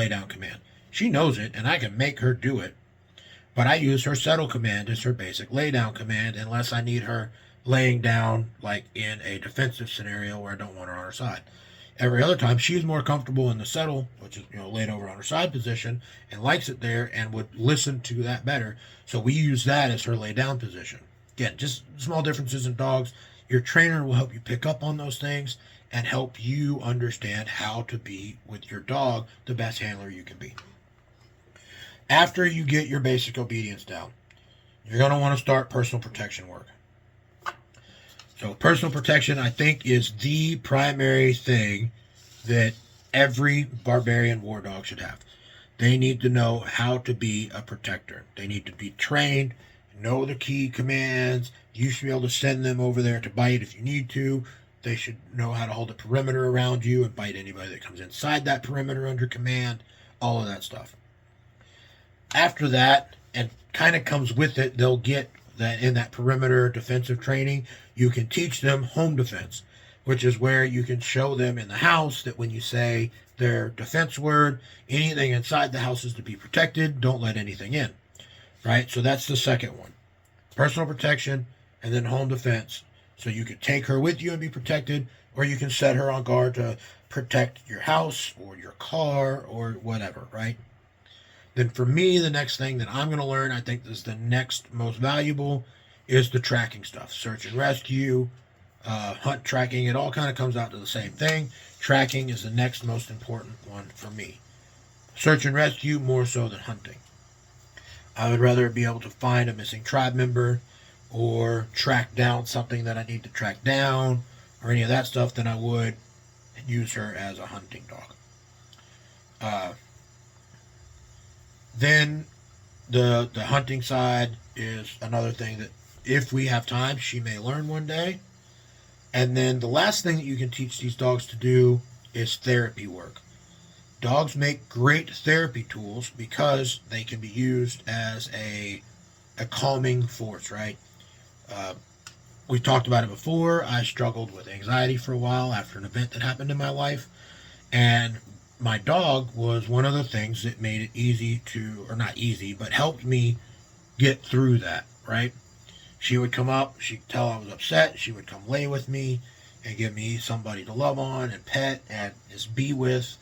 down command. She knows it, and I can make her do it. But I use her settle command as her basic lay down command unless I need her laying down like in a defensive scenario where I don't want her on her side. Every other time, she's more comfortable in the settle, which is laid over on her side position, and likes it there and would listen to that better. So we use that as her lay down position. Again, just small differences in dogs. Your trainer will help you pick up on those things and help you understand how to be with your dog the best handler you can be. After you get your basic obedience down, you're going to want to start personal protection work. So personal protection, I think, is the primary thing that every barbarian war dog should have. They need to know how to be a protector. They need to be trained, know the key commands. You should be able to send them over there to bite if you need to. They should know how to hold a perimeter around you and bite anybody that comes inside that perimeter under command, all of that stuff. After that, and kind of comes with it, they'll get that in that perimeter defensive training, you can teach them home defense, which is where you can show them in the house that when you say their defense word, anything inside the house is to be protected. Don't let anything in, right? So that's the second one. Personal protection and then home defense. So you can take her with you and be protected, or you can set her on guard to protect your house or your car or whatever, right? Then for me, the next thing that I'm going to learn, I think is the next most valuable, is the tracking stuff. Search and rescue, hunt tracking, it all kind of comes out to the same thing. Tracking is the next most important one for me. Search and rescue more so than hunting. I would rather be able to find a missing tribe member or track down something that I need to track down or any of that stuff than I would use her as a hunting dog. Then the hunting side is another thing that if we have time, she may learn one day. And then the last thing that you can teach these dogs to do is therapy work. Dogs make great therapy tools because they can be used as a calming force, right? We talked about it before. I struggled with anxiety for a while after an event that happened in my life. And my dog was one of the things that made it easy to, or not easy, but helped me get through that, right? She would come up, she'd tell I was upset, she would come lay with me and give me somebody to love on and pet and just be with,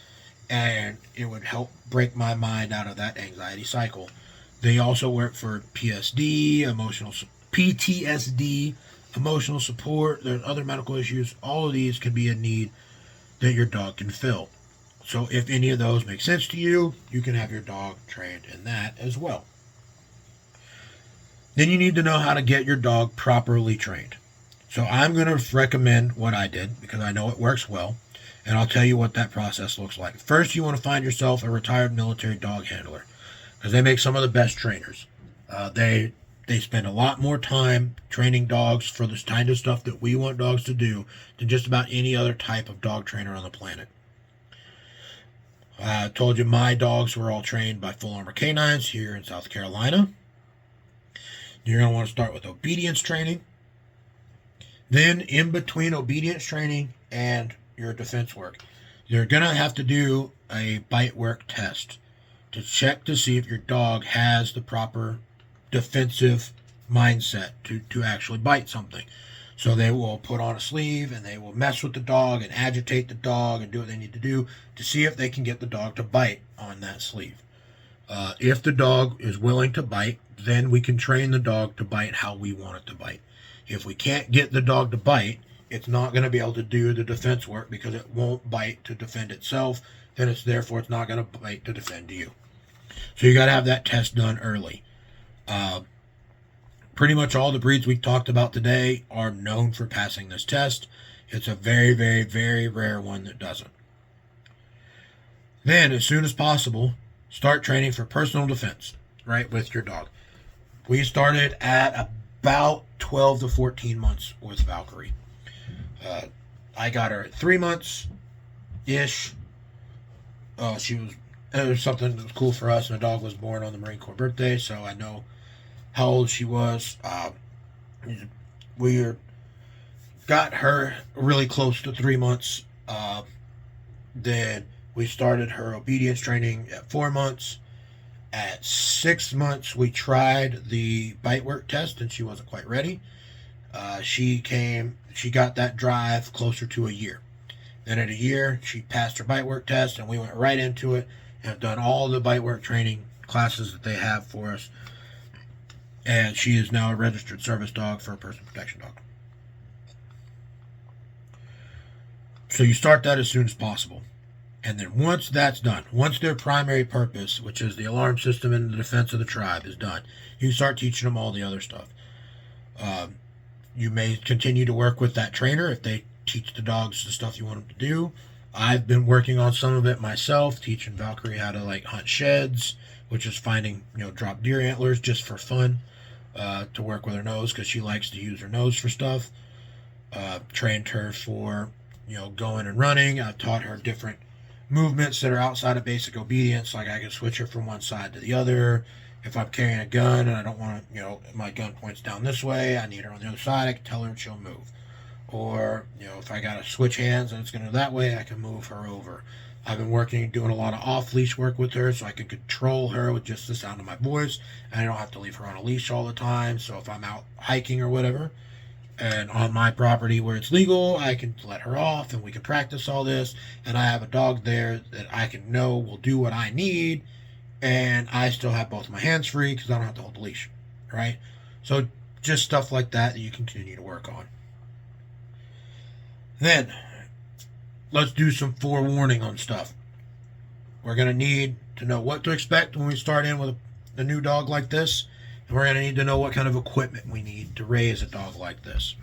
and it would help break my mind out of that anxiety cycle. They also work for PTSD, emotional support, there's other medical issues. All of these can be a need that your dog can fill. So if any of those make sense to you, you can have your dog trained in that as well. Then you need to know how to get your dog properly trained. So I'm going to recommend what I did because I know it works well, and I'll tell you what that process looks like. First, you want to find yourself a retired military dog handler because they make some of the best trainers. They spend a lot more time training dogs for this kind of stuff that we want dogs to do than just about any other type of dog trainer on the planet. I told you my dogs were all trained by Full Armor Canines here in South Carolina. You're going to want to start with obedience training. Then in between obedience training and your defense work, you're going to have to do a bite work test to check to see if your dog has the proper defensive mindset to actually bite something. So they will put on a sleeve and they will mess with the dog and agitate the dog and do what they need to do to see if they can get the dog to bite on that sleeve. If the dog is willing to bite, then we can train the dog to bite how we want it to bite. If we can't get the dog to bite, it's not going to be able to do the defense work because it won't bite to defend itself. Then therefore it's not going to bite to defend you. So you got to have that test done early. Pretty much all the breeds we talked about today are known for passing this test. It's a very, very, very rare one that doesn't. Then, as soon as possible, start training for personal defense, right, with your dog. We started at about 12 to 14 months with Valkyrie. I got her at 3 months-ish. It was something that was cool for us. My dog was born on the Marine Corps birthday, so I know how old she was. We got her really close to 3 months. Then we started her obedience training at 4 months. At 6 months, we tried the bite work test, and she wasn't quite ready. She got that drive closer to a year. Then at a year, she passed her bite work test, and we went right into it and have done all the bite work training classes that they have for us. And she is now a registered service dog for a personal protection dog. So you start that as soon as possible. And then once that's done, once their primary purpose, which is the alarm system and the defense of the tribe, is done, you start teaching them all the other stuff. You may continue to work with that trainer if they teach the dogs the stuff you want them to do. I've been working on some of it myself, teaching Valkyrie how to hunt sheds, which is finding drop deer antlers just for fun, to work with her nose because she likes to use her nose for stuff. Trained her for going and running. I've taught her different movements that are outside of basic obedience, like I can switch her from one side to the other. If I'm carrying a gun and I don't want to, my gun points down this way, I need her on the other side, I can tell her and she'll move. Or, if I got to switch hands and it's going to go that way, I can move her over. I've been doing a lot of off-leash work with her so I can control her with just the sound of my voice, and I don't have to leave her on a leash all the time. So if I'm out hiking or whatever, and on my property where it's legal, I can let her off and we can practice all this, and I have a dog there that I can know will do what I need, and I still have both my hands free because I don't have to hold the leash, right? So just stuff like that you can continue to work on. Then, let's do some forewarning on stuff. We're going to need to know what to expect when we start in with a new dog like this, and we're going to need to know what kind of equipment we need to raise a dog like this.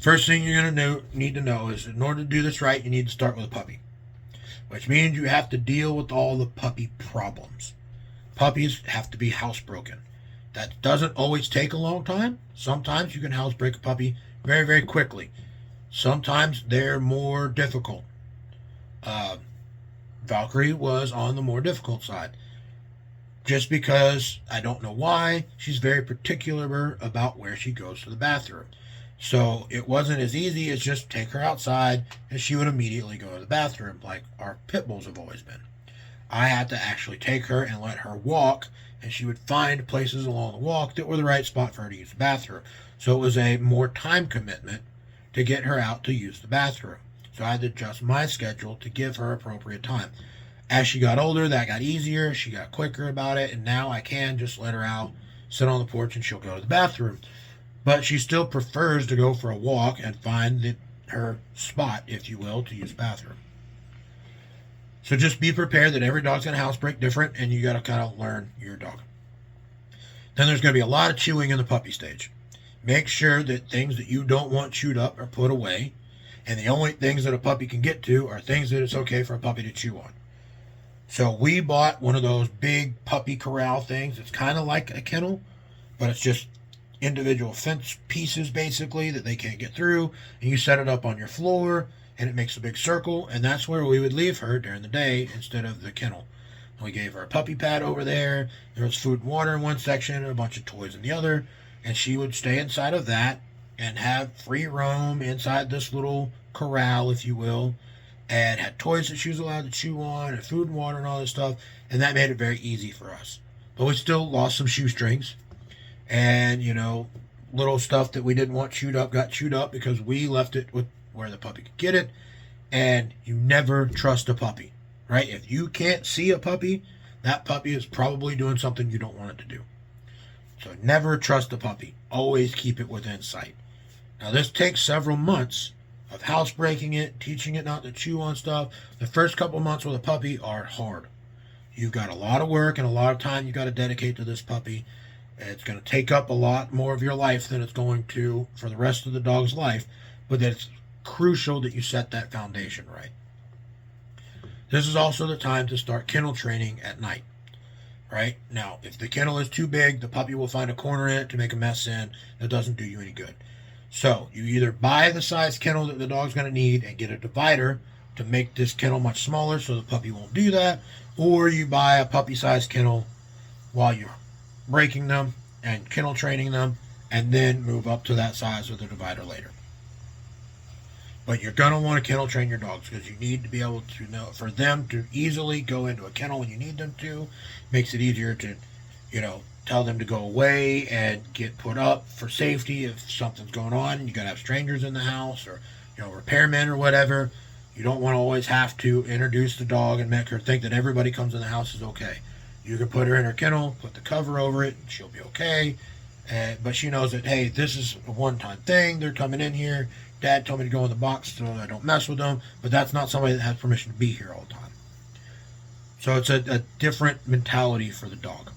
First thing you're going to need to know is, in order to do this right, you need to start with a puppy, which means you have to deal with all the puppy problems. Puppies have to be housebroken. That doesn't always take a long time. Sometimes you can housebreak a puppy very, very quickly. Sometimes they're more difficult. Valkyrie was on the more difficult side. Just because, I don't know why, she's very particular about where she goes to the bathroom. So it wasn't as easy as just take her outside and she would immediately go to the bathroom like our pit bulls have always been. I had to actually take her and let her walk, and she would find places along the walk that were the right spot for her to use the bathroom. So it was a more time commitment to get her out to use the bathroom. So I had to adjust my schedule to give her appropriate time. As she got older, that got easier. She got quicker about it, and now I can just let her out, sit on the porch, and she'll go to the bathroom. But she still prefers to go for a walk and find her spot, if you will, to use the bathroom. So just be prepared that every dog's going to housebreak different, and you got to kind of learn your dog. Then there's going to be a lot of chewing in the puppy stage. Make sure that things that you don't want chewed up are put away, and the only things that a puppy can get to are things that it's okay for a puppy to chew on. So we bought one of those big puppy corral things. It's kind of like a kennel, but it's just individual fence pieces basically that they can't get through, and you set it up on your floor and it makes a big circle, and that's where we would leave her during the day instead of the kennel. We gave her a puppy pad over there. There was food and water in one section and a bunch of toys in the other, and she would stay inside of that and have free roam inside this little corral, if you will, and had toys that she was allowed to chew on and food and water and all this stuff, and that made it very easy for us. But we still lost some shoestrings, and little stuff that we didn't want chewed up got chewed up because we left it with where the puppy could get it. And you never trust a puppy, right? If you can't see a puppy, that puppy is probably doing something you don't want it to do. So never trust a puppy. Always keep it within sight. Now this takes several months of housebreaking it, teaching it not to chew on stuff. The first couple months with a puppy are hard. You've got a lot of work and a lot of time you got to dedicate to this puppy. It's going to take up a lot more of your life than it's going to for the rest of the dog's life, but it's crucial that you set that foundation right. This is also the time to start kennel training at night, right? Now, if the kennel is too big, the puppy will find a corner in it to make a mess in. That doesn't do you any good. So you either buy the size kennel that the dog's going to need and get a divider to make this kennel much smaller so the puppy won't do that, or you buy a puppy-sized kennel while you're breaking them and kennel training them, and then move up to that size with a divider later. But you're going to want to kennel train your dogs because you need to be able to know, for them to easily go into a kennel when you need them to. Makes it easier to, tell them to go away and get put up for safety if something's going on. You got to have strangers in the house, or, repairmen or whatever. You don't want to always have to introduce the dog and make her think that everybody comes in the house is okay. You can put her in her kennel, put the cover over it, and she'll be okay. But she knows that, hey, this is a one-time thing. They're coming in here. Dad told me to go in the box so I don't mess with them, but that's not somebody that has permission to be here all the time. So it's a different mentality for the dog.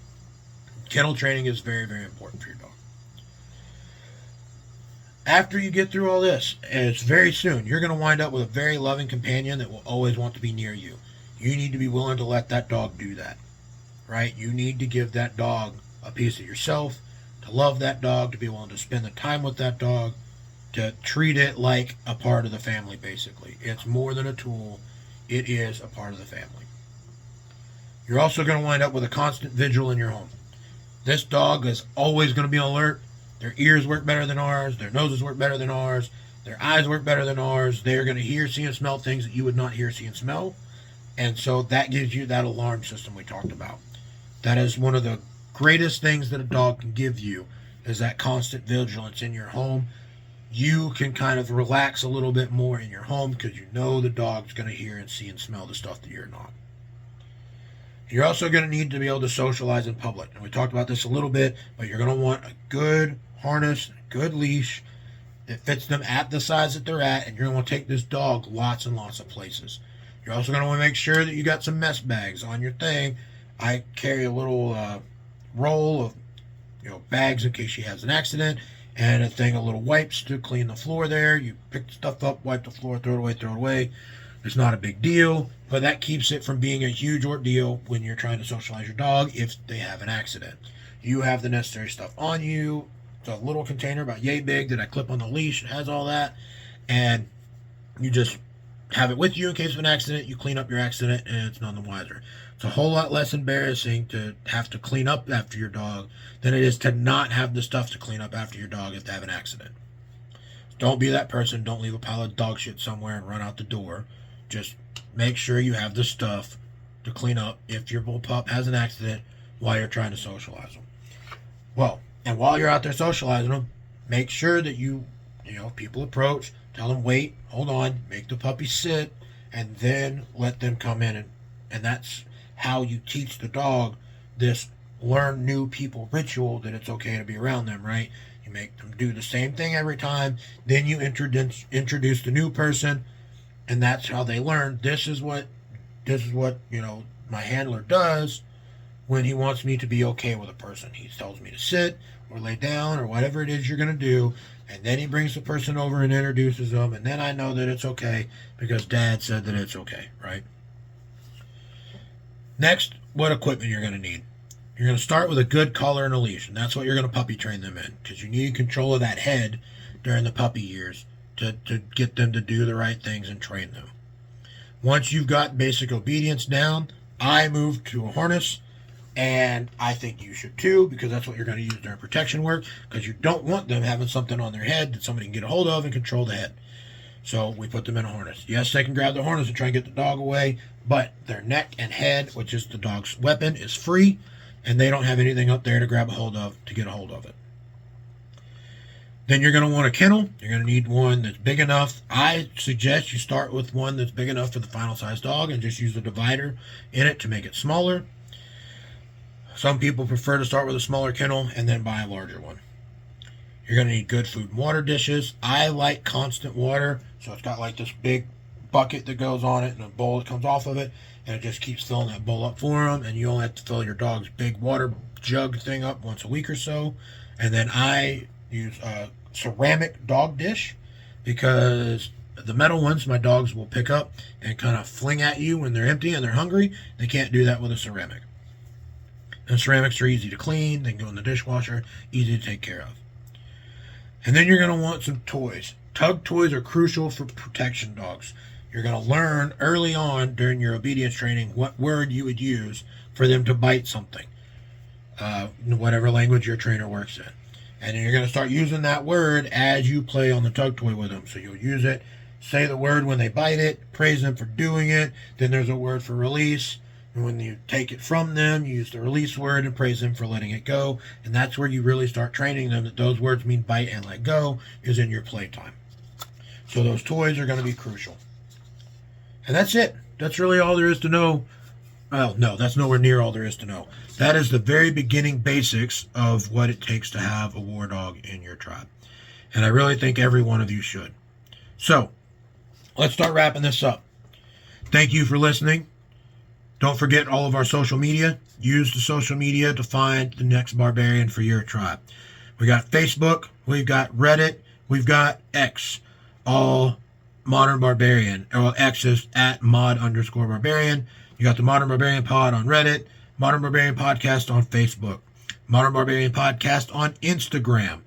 Kennel training is very, very important for your dog. After you get through all this, and it's very soon, you're going to wind up with a very loving companion that will always want to be near you. You need to be willing to let that dog do that, right? You need to give that dog a piece of yourself, to love that dog, to be willing to spend the time with that dog, to treat it like a part of the family, basically. It's more than a tool. It is a part of the family. You're also going to wind up with a constant vigil in your home. This dog is always going to be on alert. Their ears work better than ours. Their noses work better than ours. Their eyes work better than ours. They're going to hear, see, and smell things that you would not hear, see, and smell. And so that gives you that alarm system we talked about. That is one of the greatest things that a dog can give you, is that constant vigilance in your home. You can kind of relax a little bit more in your home because you know the dog's going to hear and see and smell the stuff that you're not. You're also going to need to be able to socialize in public. And we talked about this a little bit, but you're going to want a good harness, a good leash that fits them at the size that they're at, and you're going to want to take this dog lots and lots of places. You're also going to want to make sure that you got some mess bags on your thing. I carry a little roll of bags in case she has an accident, and a little wipes to clean the floor there. You pick the stuff up, wipe the floor, throw it away. It's not a big deal, but that keeps it from being a huge ordeal when you're trying to socialize your dog if they have an accident. You have the necessary stuff on you. It's a little container about yay big that I clip on the leash. It has all that, and you just have it with you in case of an accident. You clean up your accident, and it's none the wiser. It's a whole lot less embarrassing to have to clean up after your dog than it is to not have the stuff to clean up after your dog if they have an accident. Don't be that person. Don't leave a pile of dog shit somewhere and run out the door. Just make sure you have the stuff to clean up if your bull pup has an accident while you're trying to socialize them. Well, and while you're out there socializing them, make sure that if people approach, tell them, wait, hold on, make the puppy sit, and then let them come in. And that's how you teach the dog this learn new people ritual, that it's okay to be around them, right? You make them do the same thing every time, then you introduce the new person, and that's how they learn. This is what my handler does when he wants me to be okay with a person. He tells me to sit or lay down or whatever it is you're going to do, and then he brings the person over and introduces them, and then I know that it's okay because Dad said that it's okay, right? Next, what equipment you're going to need. You're going to start with a good collar and a leash, and that's what you're going to puppy train them in, because you need control of that head during the puppy years to get them to do the right things and train them. Once you've got basic obedience down, I move to a harness, and I think you should too, because that's what you're going to use during protection work, because you don't want them having something on their head that somebody can get a hold of and control the head. So we put them in a harness. Yes, they can grab the harness and try and get the dog away, but their neck and head, which is the dog's weapon, is free, and they don't have anything up there to grab a hold of to get a hold of it. Then you're going to want a kennel. You're going to need one that's big enough. I suggest you start with one that's big enough for the final size dog and just use the divider in it to make it smaller. Some people prefer to start with a smaller kennel and then buy a larger one. You're going to need good food and water dishes. I like constant water, so it's got like this big bucket that goes on it and a bowl that comes off of it, and it just keeps filling that bowl up for them, and you only have to fill your dog's big water jug thing up once a week or so. And then I use a ceramic dog dish, because the metal ones my dogs will pick up and kind of fling at you when they're empty and they're hungry. They can't do that with a ceramic. And ceramics are easy to clean. They can go in the dishwasher, easy to take care of. And then you're going to want some toys. Tug toys are crucial for protection dogs. You're going to learn early on during your obedience training what word you would use for them to bite something, whatever language your trainer works in. And then you're going to start using that word as you play on the tug toy with them. So you'll use it say the word when they bite it, praise them for doing it. Then there's a word for release. And when you take it from them, you use the release word and praise them for letting it go. And that's where you really start training them that those words mean bite and let go is in your playtime. So those toys are going to be crucial. And that's it. That's really all there is to know. Well, no, that's nowhere near all there is to know. That is the very beginning basics of what it takes to have a war dog in your tribe. And I really think every one of you should. So, let's start wrapping this up. Thank you for listening. Don't forget all of our social media. Use the social media to find the next barbarian for your tribe. We got Facebook, we've got Reddit, we've got X, all Modern Barbarian. Well, X is at mod_barbarian. You got the Modern Barbarian Pod on Reddit, Modern Barbarian Podcast on Facebook, Modern Barbarian Podcast on Instagram.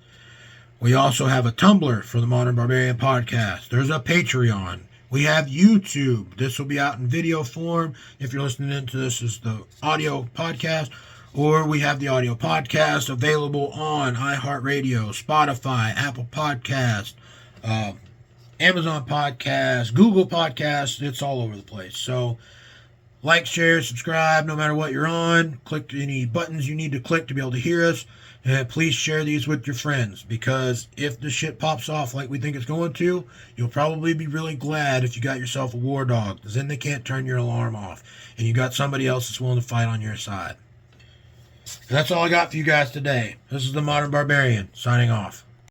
We also have a Tumblr for the Modern Barbarian Podcast. There's a Patreon. We have YouTube. This will be out in video form if you're listening to this as the audio podcast. Or we have the audio podcast available on iHeartRadio, Spotify, Apple Podcast, Amazon Podcast, Google Podcast. It's all over the place. So like, share, subscribe, no matter what you're on. Click any buttons you need to click to be able to hear us. And please share these with your friends, because if the shit pops off like we think it's going to, you'll probably be really glad if you got yourself a war dog, because then they can't turn your alarm off. And you got somebody else that's willing to fight on your side. And that's all I got for you guys today. This is the Modern Barbarian, signing off.